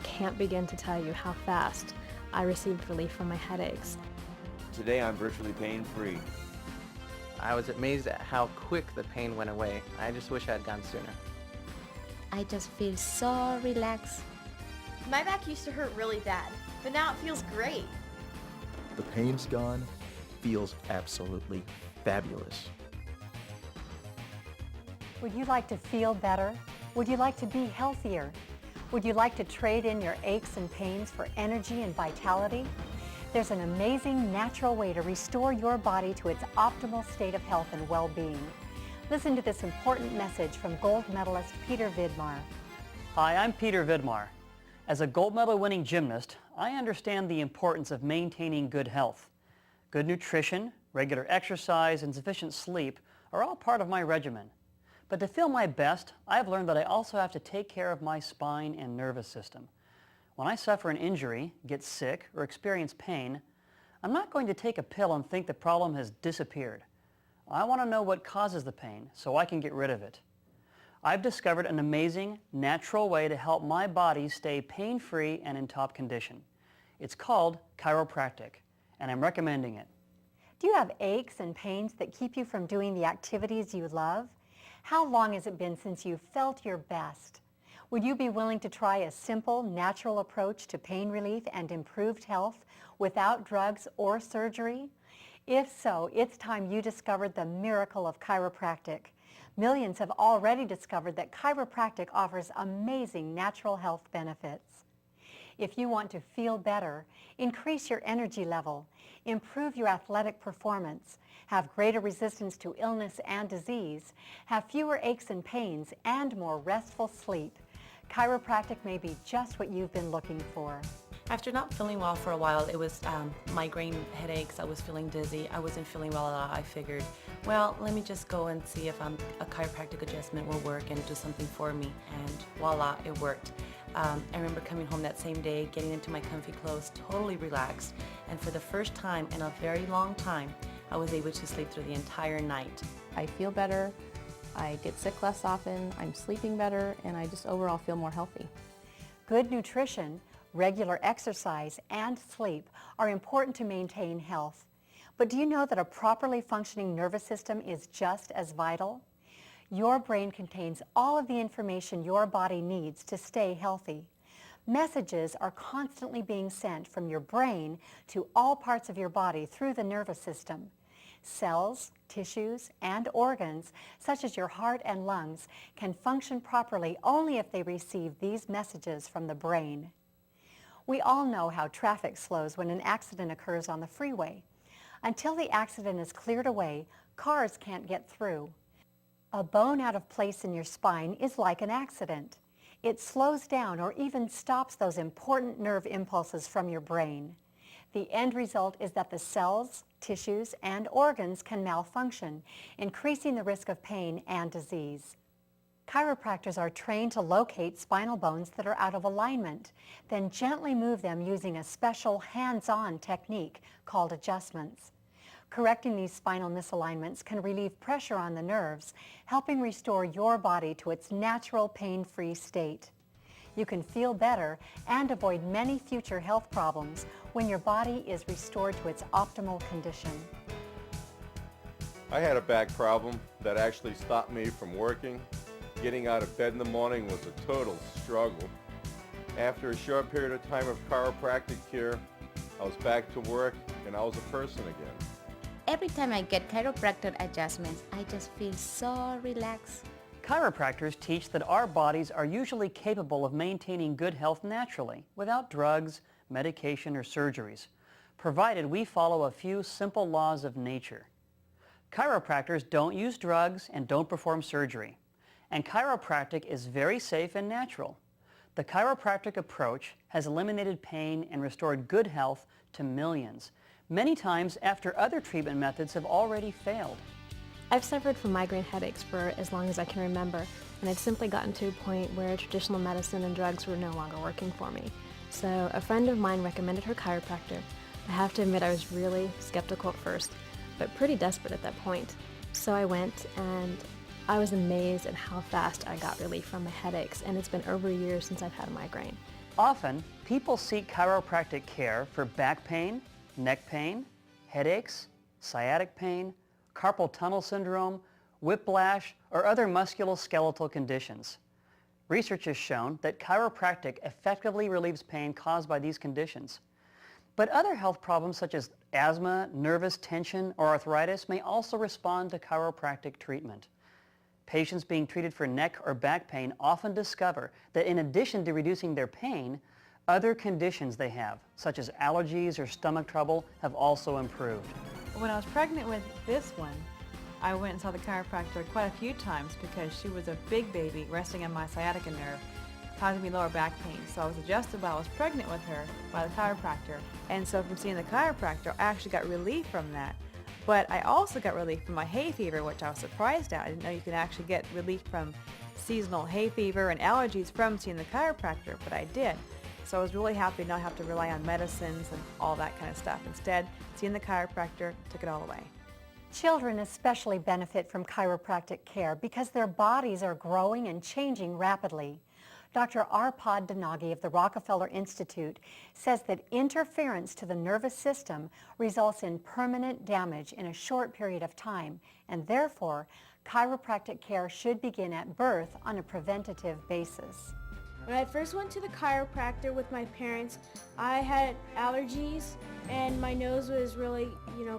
can't begin to tell you how fast I received relief from my headaches. Today I'm virtually pain-free. I was amazed at how quick the pain went away. I just wish I had gone sooner. I just feel so relaxed. My back used to hurt really bad, but now it feels great. The pain's gone, feels absolutely fabulous. Would you like to feel better? Would you like to be healthier? Would you like to trade in your aches and pains for energy and vitality? There's an amazing natural way to restore your body to its optimal state of health and well-being. Listen to this important message from gold medalist Peter Vidmar. Hi, I'm Peter Vidmar. As a gold medal winning gymnast, I understand the importance of maintaining good health. Good nutrition, regular exercise, and sufficient sleep are all part of my regimen. But to feel my best, I've learned that I also have to take care of my spine and nervous system. When I suffer an injury, get sick, or experience pain, I'm not going to take a pill and think the problem has disappeared. I want to know what causes the pain so I can get rid of it. I've discovered an amazing, natural way to help my body stay pain-free and in top condition. It's called chiropractic, and I'm recommending it. Do you have aches and pains that keep you from doing the activities you love? How long has it been since you felt your best? Would you be willing to try a simple, natural approach to pain relief and improved health without drugs or surgery? If so, it's time you discovered the miracle of chiropractic. Millions have already discovered that chiropractic offers amazing natural health benefits. If you want to feel better, increase your energy level, improve your athletic performance, have greater resistance to illness and disease, have fewer aches and pains, and more restful sleep, chiropractic may be just what you've been looking for. After not feeling well for a while, it was migraine headaches, I was feeling dizzy, I wasn't feeling well at all. I figured, well, let me just go and see if a chiropractic adjustment will work and do something for me, and voila, it worked. I remember coming home that same day, getting into my comfy clothes, totally relaxed, and for the first time in a very long time, I was able to sleep through the entire night. I feel better, I get sick less often, I'm sleeping better, and I just overall feel more healthy. Good nutrition, regular exercise, and sleep are important to maintain health. But do you know that a properly functioning nervous system is just as vital? Your brain contains all of the information your body needs to stay healthy. Messages are constantly being sent from your brain to all parts of your body through the nervous system. Cells, tissues, and organs, such as your heart and lungs, can function properly only if they receive these messages from the brain. We all know how traffic slows when an accident occurs on the freeway. Until the accident is cleared away, cars can't get through. A bone out of place in your spine is like an accident. It slows down or even stops those important nerve impulses from your brain. The end result is that the cells, tissues, and organs can malfunction, increasing the risk of pain and disease. Chiropractors are trained to locate spinal bones that are out of alignment, then gently move them using a special hands-on technique called adjustments. Correcting these spinal misalignments can relieve pressure on the nerves, helping restore your body to its natural pain-free state. You can feel better and avoid many future health problems when your body is restored to its optimal condition. I had a back problem that actually stopped me from working. Getting out of bed in the morning was a total struggle. After a short period of time of chiropractic care, I was back to work and I was a person again. Every time I get chiropractic adjustments, I just feel so relaxed. Chiropractors teach that our bodies are usually capable of maintaining good health naturally, without drugs, medication, or surgeries, provided we follow a few simple laws of nature. Chiropractors don't use drugs and don't perform surgery, and chiropractic is very safe and natural. The chiropractic approach has eliminated pain and restored good health to millions, many times after other treatment methods have already failed. I've suffered from migraine headaches for as long as I can remember, and I'd simply gotten to a point where traditional medicine and drugs were no longer working for me. So a friend of mine recommended her chiropractor. I have to admit I was really skeptical at first, but pretty desperate at that point. So I went, and I was amazed at how fast I got relief from my headaches, and it's been over a year since I've had a migraine. Often, people seek chiropractic care for back pain, neck pain, headaches, sciatic pain, carpal tunnel syndrome, whiplash, or other musculoskeletal conditions. Research has shown that chiropractic effectively relieves pain caused by these conditions. But other health problems such as asthma, nervous tension, or arthritis may also respond to chiropractic treatment. Patients being treated for neck or back pain often discover that in addition to reducing their pain, other conditions they have, such as allergies or stomach trouble, have also improved. When I was pregnant with this one, I went and saw the chiropractor quite a few times because she was a big baby resting on my sciatica nerve, causing me lower back pain. So I was adjusted while I was pregnant with her by the chiropractor. And so from seeing the chiropractor, I actually got relief from that. But I also got relief from my hay fever, which I was surprised at. I didn't know you could actually get relief from seasonal hay fever and allergies from seeing the chiropractor, but I did. So I was really happy to not have to rely on medicines and all that kind of stuff. Instead, seeing the chiropractor took it all away. Children especially benefit from chiropractic care because their bodies are growing and changing rapidly. Dr. Arpad Danagi of the Rockefeller Institute says that interference to the nervous system results in permanent damage in a short period of time, and therefore, chiropractic care should begin at birth on a preventative basis. When I first went to the chiropractor with my parents, I had allergies and my nose was really,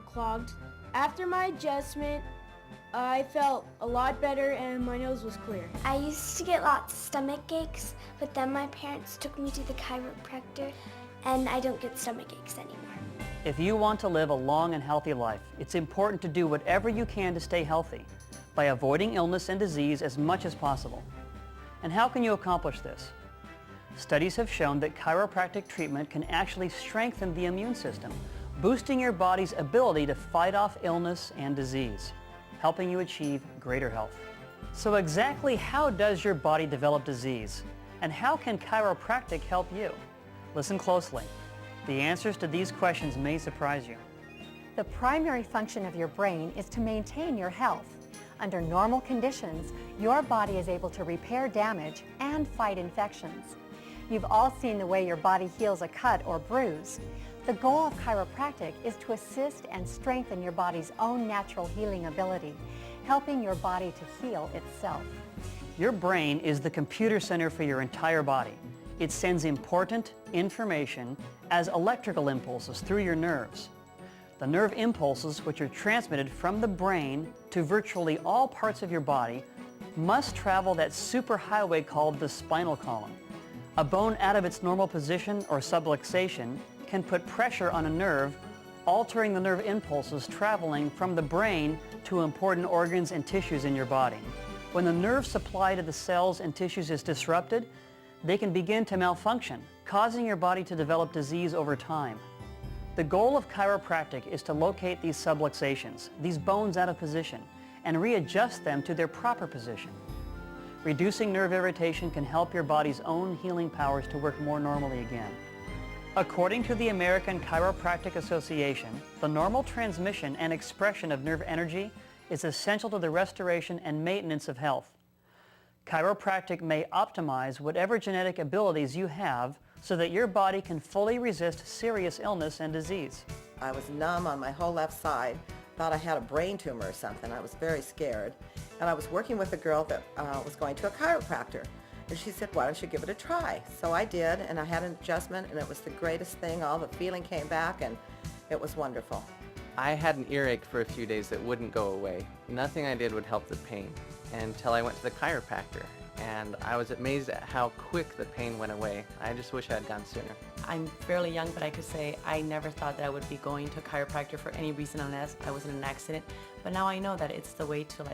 clogged. After my adjustment, I felt a lot better and my nose was clear. I used to get lots of stomach aches, but then my parents took me to the chiropractor and I don't get stomach aches anymore. If you want to live a long and healthy life, it's important to do whatever you can to stay healthy by avoiding illness and disease as much as possible. And how can you accomplish this? Studies have shown that chiropractic treatment can actually strengthen the immune system, boosting your body's ability to fight off illness and disease, helping you achieve greater health. So exactly how does your body develop disease? And how can chiropractic help you? Listen closely. The answers to these questions may surprise you. The primary function of your brain is to maintain your health. Under normal conditions, your body is able to repair damage and fight infections. You've all seen the way your body heals a cut or bruise. The goal of chiropractic is to assist and strengthen your body's own natural healing ability, helping your body to heal itself. Your brain is the computer center for your entire body. It sends important information as electrical impulses through your nerves. The nerve impulses, which are transmitted from the brain to virtually all parts of your body, must travel that superhighway called the spinal column. A bone out of its normal position or subluxation can put pressure on a nerve, altering the nerve impulses traveling from the brain to important organs and tissues in your body. When the nerve supply to the cells and tissues is disrupted, they can begin to malfunction, causing your body to develop disease over time. The goal of chiropractic is to locate these subluxations, these bones out of position, and readjust them to their proper position. Reducing nerve irritation can help your body's own healing powers to work more normally again. According to the American Chiropractic Association, the normal transmission and expression of nerve energy is essential to the restoration and maintenance of health. Chiropractic may optimize whatever genetic abilities you have so that your body can fully resist serious illness and disease. I was numb on my whole left side, thought I had a brain tumor or something. I was very scared. And I was working with a girl that was going to a chiropractor. And she said, why don't you give it a try? So I did, and I had an adjustment, and it was the greatest thing. All the feeling came back, and it was wonderful. I had an earache for a few days that wouldn't go away. Nothing I did would help the pain until I went to the chiropractor. And I was amazed at how quick the pain went away. I just wish I had gone sooner. I'm fairly young, but I could say I never thought that I would be going to a chiropractor for any reason unless I was in an accident. But now I know that it's the way to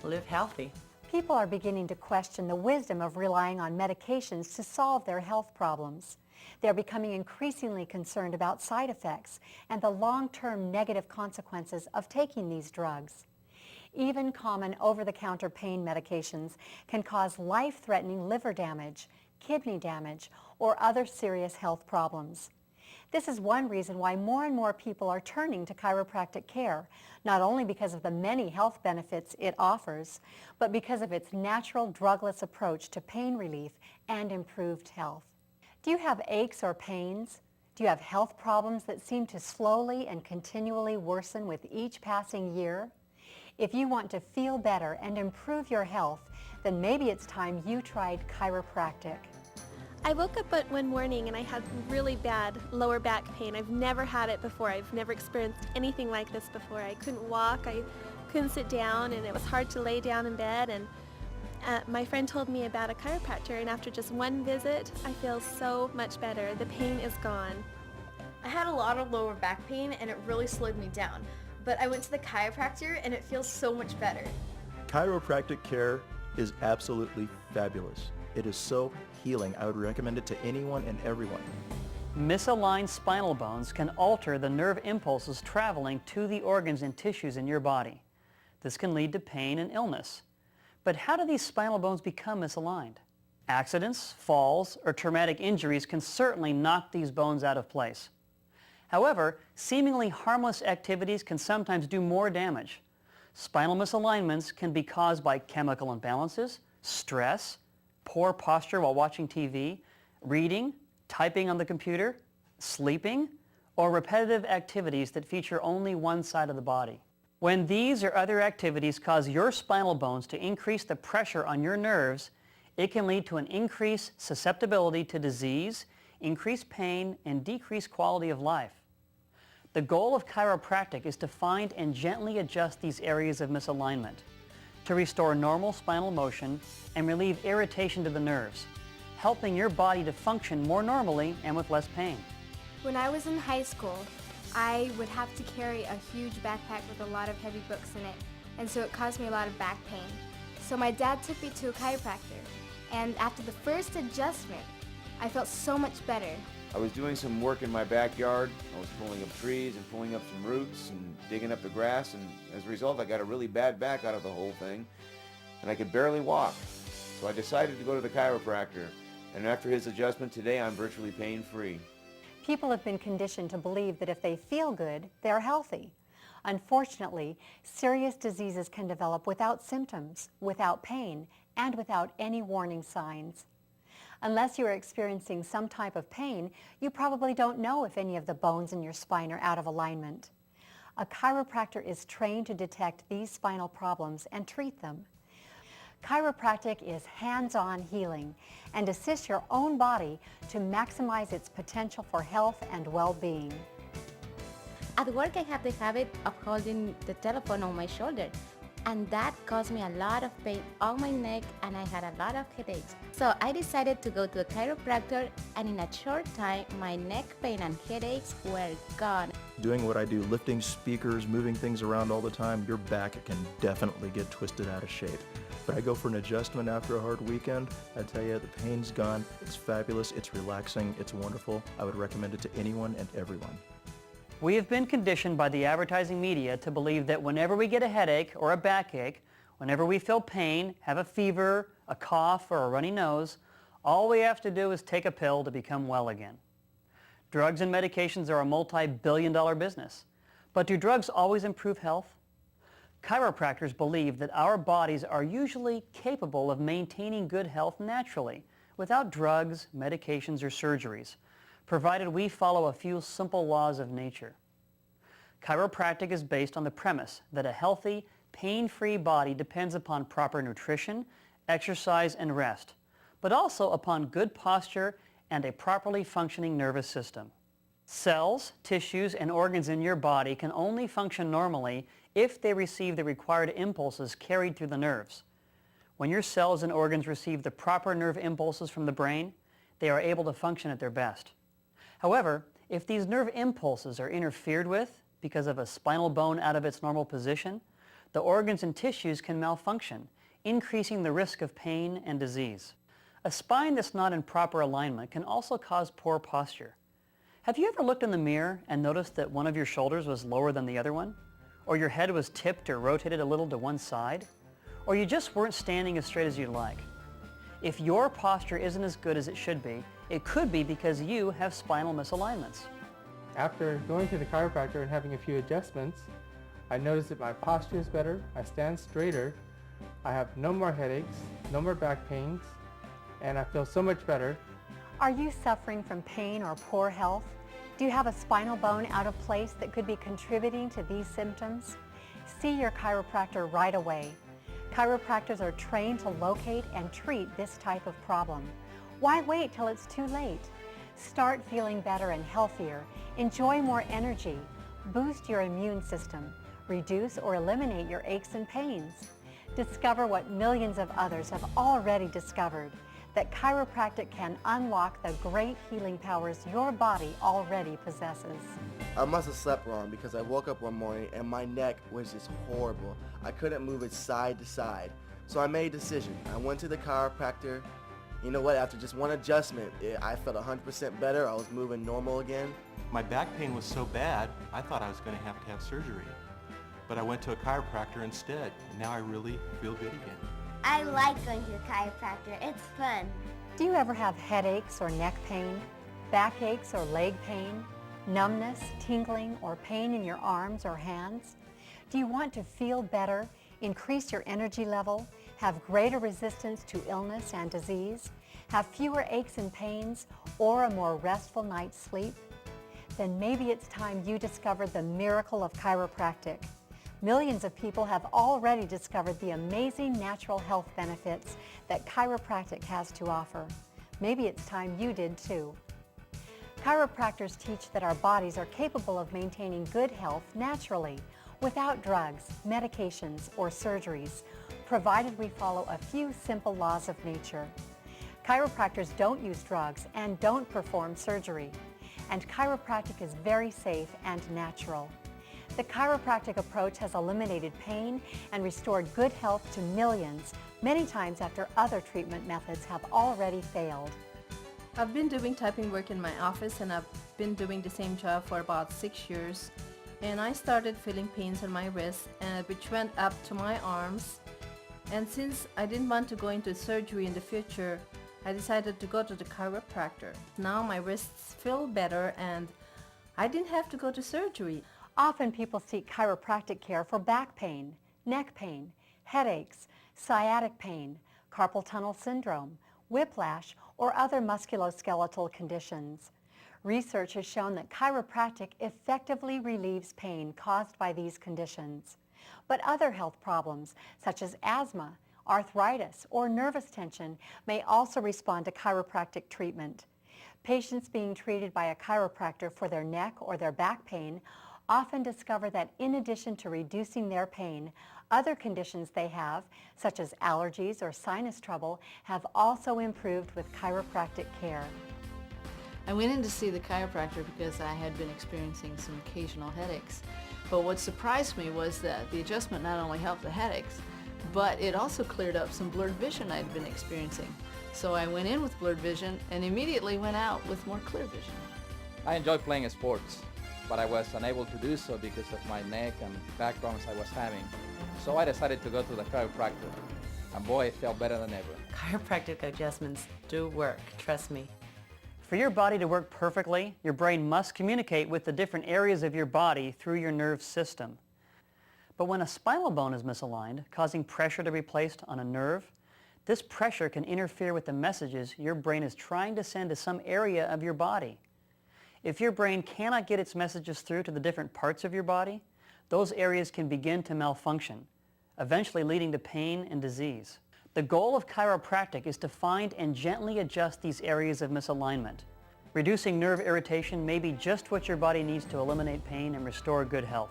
live healthy. People are beginning to question the wisdom of relying on medications to solve their health problems. They're becoming increasingly concerned about side effects and the long-term negative consequences of taking these drugs. Even common over-the-counter pain medications can cause life-threatening liver damage, kidney damage, or other serious health problems. This is one reason why more and more people are turning to chiropractic care, not only because of the many health benefits it offers, but because of its natural drugless approach to pain relief and improved health. Do you have aches or pains? Do you have health problems that seem to slowly and continually worsen with each passing year? If you want to feel better and improve your health, then maybe it's time you tried chiropractic. I woke up one morning and I had really bad lower back pain. I've never had it before. I've never experienced anything like this before. I couldn't walk, I couldn't sit down, and it was hard to lay down in bed. And my friend told me about a chiropractor, and after just one visit, I feel so much better. The pain is gone. I had a lot of lower back pain and it really slowed me down. But I went to the chiropractor and it feels so much better. Chiropractic Care is absolutely fabulous. It is so healing. I would recommend it to anyone and everyone. Misaligned spinal bones can alter the nerve impulses traveling to the organs and tissues in your body. This can lead to pain and illness. But how do these spinal bones become misaligned? Accidents, falls, or traumatic injuries can certainly knock these bones out of place. However, seemingly harmless activities can sometimes do more damage. Spinal misalignments can be caused by chemical imbalances, stress, poor posture while watching TV, reading, typing on the computer, sleeping, or repetitive activities that feature only one side of the body. When these or other activities cause your spinal bones to increase the pressure on your nerves, it can lead to an increased susceptibility to disease, increased pain, and decreased quality of life. The goal of chiropractic is to find and gently adjust these areas of misalignment, to restore normal spinal motion and relieve irritation to the nerves, helping your body to function more normally and with less pain. When I was in high school, I would have to carry a huge backpack with a lot of heavy books in it, and so it caused me a lot of back pain. So my dad took me to a chiropractor, and after the first adjustment, I felt so much better. I was doing some work in my backyard. I was pulling up trees and pulling up some roots and digging up the grass, and as a result I got a really bad back out of the whole thing, and I could barely walk. So I decided to go to the chiropractor, and after his adjustment today I'm virtually pain-free. People have been conditioned to believe that if they feel good, they're healthy. Unfortunately, serious diseases can develop without symptoms, without pain, and without any warning signs. Unless you are experiencing some type of pain, you probably don't know if any of the bones in your spine are out of alignment. A chiropractor is trained to detect these spinal problems and treat them. Chiropractic is hands-on healing and assists your own body to maximize its potential for health and well-being. At work, I have the habit of holding the telephone on my shoulder, and that caused me a lot of pain on my neck, and I had a lot of headaches. So I decided to go to a chiropractor, and in a short time, my neck pain and headaches were gone. Doing what I do, lifting speakers, moving things around all the time, your back can definitely get twisted out of shape. But I go for an adjustment after a hard weekend. I tell you, the pain's gone. It's fabulous. It's relaxing. It's wonderful. I would recommend it to anyone and everyone. We have been conditioned by the advertising media to believe that whenever we get a headache or a backache, whenever we feel pain, have a fever, a cough, or a runny nose, all we have to do is take a pill to become well again. Drugs and medications are a multi-billion-dollar business. But do drugs always improve health? Chiropractors believe that our bodies are usually capable of maintaining good health naturally, without drugs, medications, or surgeries, provided we follow a few simple laws of nature. Chiropractic is based on the premise that a healthy, pain-free body depends upon proper nutrition, exercise, and rest, but also upon good posture and a properly functioning nervous system. Cells, tissues, and organs in your body can only function normally if they receive the required impulses carried through the nerves. When your cells and organs receive the proper nerve impulses from the brain, they are able to function at their best. However, if these nerve impulses are interfered with because of a spinal bone out of its normal position, the organs and tissues can malfunction, increasing the risk of pain and disease. A spine that's not in proper alignment can also cause poor posture. Have you ever looked in the mirror and noticed that one of your shoulders was lower than the other one? Or your head was tipped or rotated a little to one side? Or you just weren't standing as straight as you'd like? If your posture isn't as good as it should be, it could be because you have spinal misalignments. After going to the chiropractor and having a few adjustments, I noticed that my posture is better, I stand straighter, I have no more headaches, no more back pains, and I feel so much better. Are you suffering from pain or poor health? Do you have a spinal bone out of place that could be contributing to these symptoms? See your chiropractor right away. Chiropractors are trained to locate and treat this type of problem. Why wait till it's too late? Start feeling better and healthier. Enjoy more energy. Boost your immune system. Reduce or eliminate your aches and pains. Discover what millions of others have already discovered, that chiropractic can unlock the great healing powers your body already possesses. I must have slept wrong because I woke up one morning and my neck was just horrible. I couldn't move it side to side. So I made a decision. I went to the chiropractor. You know what, after just one adjustment, I felt 100% better. I was moving normal again. My back pain was so bad, I thought I was going to have surgery. But I went to a chiropractor instead, and now I really feel good again. I like going to the chiropractor. It's fun. Do you ever have headaches or neck pain, backaches or leg pain, numbness, tingling, or pain in your arms or hands? Do you want to feel better, increase your energy level, have greater resistance to illness and disease, have fewer aches and pains, or a more restful night's sleep? Then maybe it's time you discovered the miracle of chiropractic. Millions of people have already discovered the amazing natural health benefits that chiropractic has to offer. Maybe it's time you did too. Chiropractors teach that our bodies are capable of maintaining good health naturally, without drugs, medications, or surgeries, provided we follow a few simple laws of nature. Chiropractors don't use drugs and don't perform surgery, and chiropractic is very safe and natural. The chiropractic approach has eliminated pain and restored good health to millions, many times after other treatment methods have already failed. I've been doing typing work in my office, and I've been doing the same job for about 6 years. And I started feeling pains in my wrists, which went up to my arms. And since I didn't want to go into surgery in the future, I decided to go to the chiropractor. Now my wrists feel better and I didn't have to go to surgery. Often people seek chiropractic care for back pain, neck pain, headaches, sciatic pain, carpal tunnel syndrome, whiplash, or other musculoskeletal conditions. Research has shown that chiropractic effectively relieves pain caused by these conditions. But other health problems, such as asthma, arthritis, or nervous tension, may also respond to chiropractic treatment. Patients being treated by a chiropractor for their neck or their back pain often discover that in addition to reducing their pain, other conditions they have, such as allergies or sinus trouble, have also improved with chiropractic care. I went in to see the chiropractor because I had been experiencing some occasional headaches. But what surprised me was that the adjustment not only helped the headaches, but it also cleared up some blurred vision I'd been experiencing. So I went in with blurred vision and immediately went out with more clear vision. I enjoy playing sports, but I was unable to do so because of my neck and back problems I was having. So I decided to go to the chiropractor, and boy, it felt better than ever. Chiropractic adjustments do work, trust me. For your body to work perfectly, your brain must communicate with the different areas of your body through your nerve system. But when a spinal bone is misaligned, causing pressure to be placed on a nerve, this pressure can interfere with the messages your brain is trying to send to some area of your body. If your brain cannot get its messages through to the different parts of your body, those areas can begin to malfunction, eventually leading to pain and disease. The goal of chiropractic is to find and gently adjust these areas of misalignment. Reducing nerve irritation may be just what your body needs to eliminate pain and restore good health.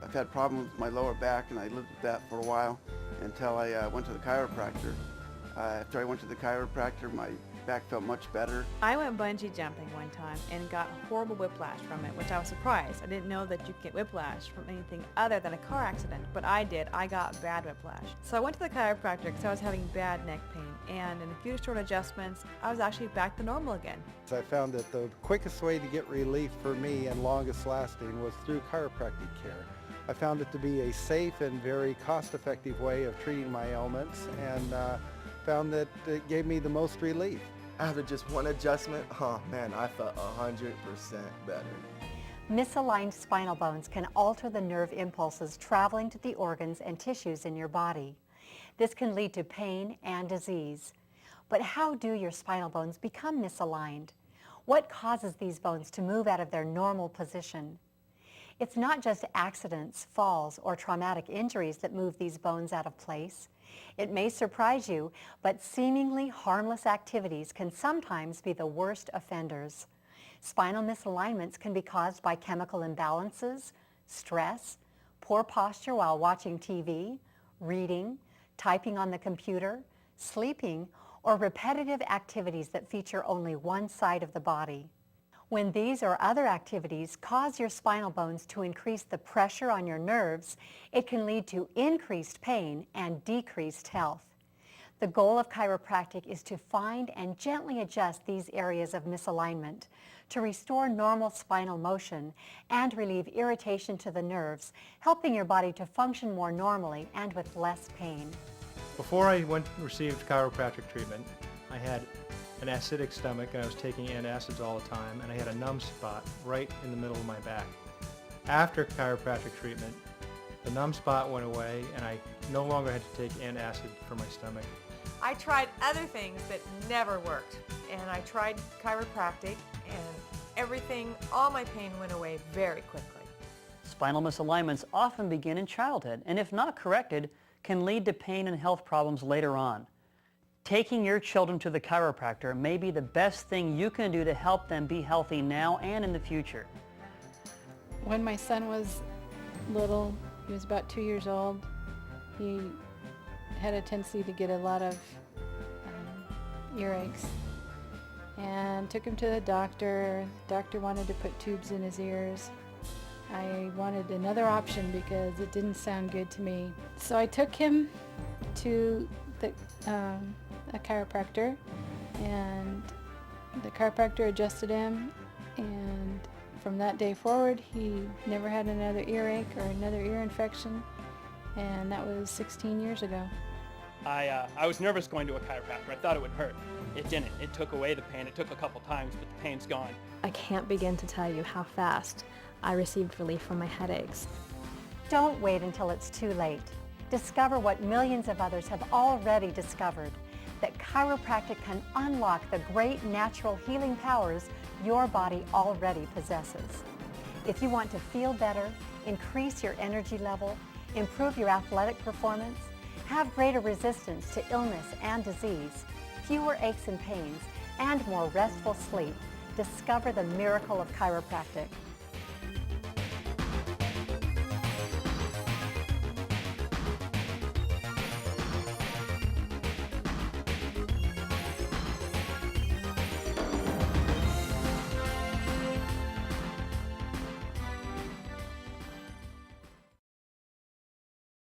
I've had problems with my lower back, and I lived with that for a while until I went to the chiropractor. After I went to the chiropractor, my back felt much better. I went bungee jumping one time and got horrible whiplash from it, which I was surprised. I didn't know that you could get whiplash from anything other than a car accident, but I did. I got bad whiplash. So I went to the chiropractor because I was having bad neck pain, and in a few short adjustments, I was actually back to normal again. So I found that the quickest way to get relief for me and longest lasting was through chiropractic care. I found it to be a safe and very cost-effective way of treating my ailments, and found that it gave me the most relief. After just one adjustment, oh man, I felt 100% better. Misaligned spinal bones can alter the nerve impulses traveling to the organs and tissues in your body. This can lead to pain and disease. But how do your spinal bones become misaligned? What causes these bones to move out of their normal position? It's not just accidents, falls, or traumatic injuries that move these bones out of place. It may surprise you, but seemingly harmless activities can sometimes be the worst offenders. Spinal misalignments can be caused by chemical imbalances, stress, poor posture while watching TV, reading, typing on the computer, sleeping, or repetitive activities that feature only one side of the body. When these or other activities cause your spinal bones to increase the pressure on your nerves, it can lead to increased pain and decreased health. The goal of chiropractic is to find and gently adjust these areas of misalignment, to restore normal spinal motion and relieve irritation to the nerves, helping your body to function more normally and with less pain. Before I received chiropractic treatment, I had an acidic stomach and I was taking antacids all the time, and I had a numb spot right in the middle of my back. After chiropractic treatment, the numb spot went away and I no longer had to take antacid for my stomach. I tried other things that never worked, and I tried chiropractic, and everything, all my pain went away very quickly. Spinal misalignments often begin in childhood, and if not corrected, can lead to pain and health problems later on. Taking your children to the chiropractor may be the best thing you can do to help them be healthy now and in the future. When my son was little, he was about 2 years old, he had a tendency to get a lot of earaches, and took him to the doctor. The doctor wanted to put tubes in his ears. I wanted another option because it didn't sound good to me. So I took him to a chiropractor, and the chiropractor adjusted him, and from that day forward he never had another earache or another ear infection, and that was 16 years ago. I was nervous going to a chiropractor. I thought it would hurt. It didn't. It took away the pain. It took a couple times, but the pain's gone. I can't begin to tell you how fast I received relief from my headaches. Don't wait until it's too late. Discover what millions of others have already discovered, that chiropractic can unlock the great natural healing powers your body already possesses. If you want to feel better, increase your energy level, improve your athletic performance, have greater resistance to illness and disease, fewer aches and pains, and more restful sleep, discover the miracle of chiropractic.